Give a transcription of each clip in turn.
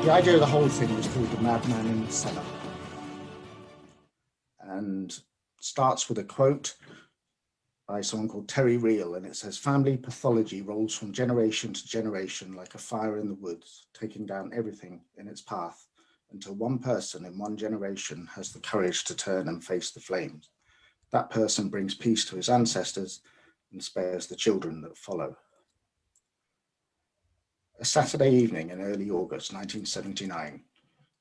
The idea of the whole thing was called The Madman in the Cellar, and starts with a quote by someone called Terry Real, and it says, "Family pathology rolls from generation to generation like a fire in the woods, taking down everything in its path until one person in one generation has the courage to turn and face the flames. That person brings peace to his ancestors and spares the children that follow." A Saturday evening in early August 1979,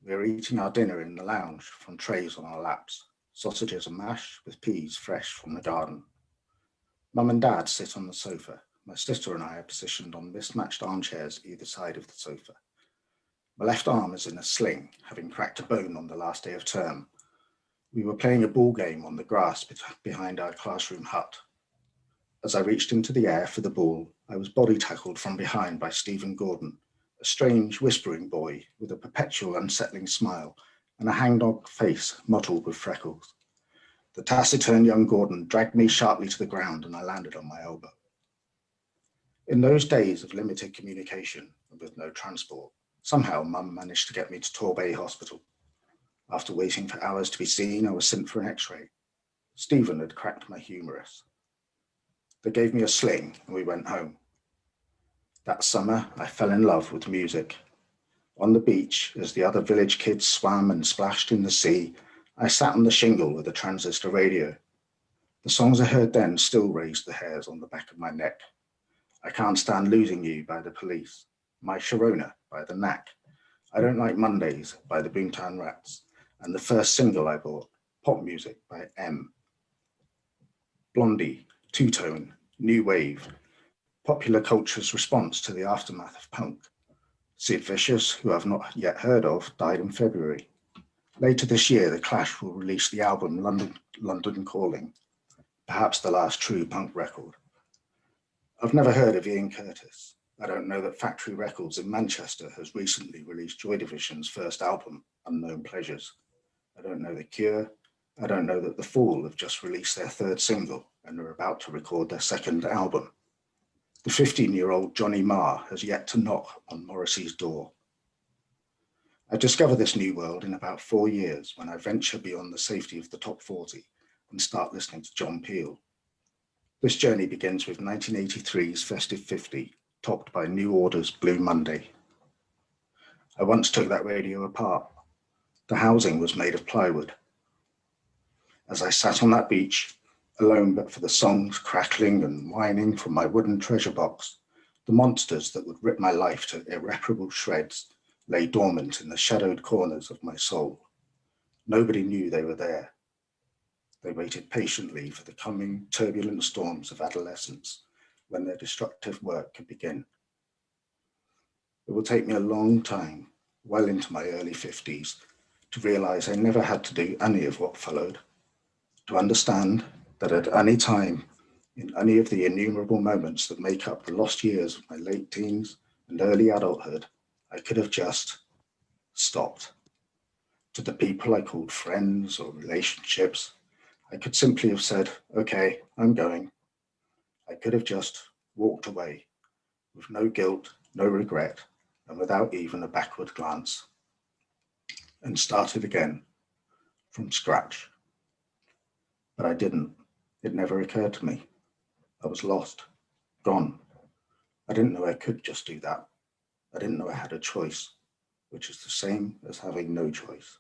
we were eating our dinner in the lounge from trays on our laps, sausages and mash with peas fresh from the garden. Mum and Dad sit on the sofa. My sister and I are positioned on mismatched armchairs either side of the sofa. My left arm is in a sling, having cracked a bone on the last day of term. We were playing a ball game on the grass behind our classroom hut. As I reached into the air for the ball, I was body tackled from behind by Stephen Gordon, a strange, whispering boy with a perpetual unsettling smile and a hangdog face mottled with freckles. The taciturn young Gordon dragged me sharply to the ground and I landed on my elbow. In those days of limited communication and with no transport, somehow Mum managed to get me to Torbay Hospital. After waiting for hours to be seen, I was sent for an x-ray. Stephen had cracked my humerus. They gave me a sling and we went home. That summer, I fell in love with music. On the beach, as the other village kids swam and splashed in the sea, I sat on the shingle with a transistor radio. The songs I heard then still raised the hairs on the back of my neck. I Can't Stand Losing You by the Police, My Sharona by the Knack, I Don't Like Mondays by the Boomtown Rats, and the first single I bought, Pop Music by M. Blondie, Two-Tone, New Wave, popular culture's response to the aftermath of punk. Sid Vicious, who I've not yet heard of, died in February. Later this year, The Clash will release the album London Calling, perhaps the last true punk record. I've never heard of Ian Curtis. I don't know that Factory Records in Manchester has recently released Joy Division's first album, Unknown Pleasures. I don't know The Cure. I don't know that The Fall have just released their third single and are about to record their second album. The 15-year-old Johnny Marr has yet to knock on Morrissey's door. I discover this new world in about 4 years when I venture beyond the safety of the top 40 and start listening to John Peel. This journey begins with 1983's Festive 50, topped by New Order's Blue Monday. I once took that radio apart. The housing was made of plywood. As I sat on that beach, alone but for the songs crackling and whining from my wooden treasure box, the monsters that would rip my life to irreparable shreds lay dormant in the shadowed corners of my soul. Nobody knew they were there. They waited patiently for the coming turbulent storms of adolescence when their destructive work could begin. It will take me a long time, well into my early 50s, to realize I never had to do any of what followed, to understand that at any time, in any of the innumerable moments that make up the lost years of my late teens and early adulthood, I could have just stopped. To the people I called friends or relationships, I could simply have said, okay, I'm going. I could have just walked away with no guilt, no regret, and without even a backward glance, and started again from scratch. But I didn't. It never occurred to me. I was lost, gone. I didn't know I could just do that. I didn't know I had a choice, which is the same as having no choice.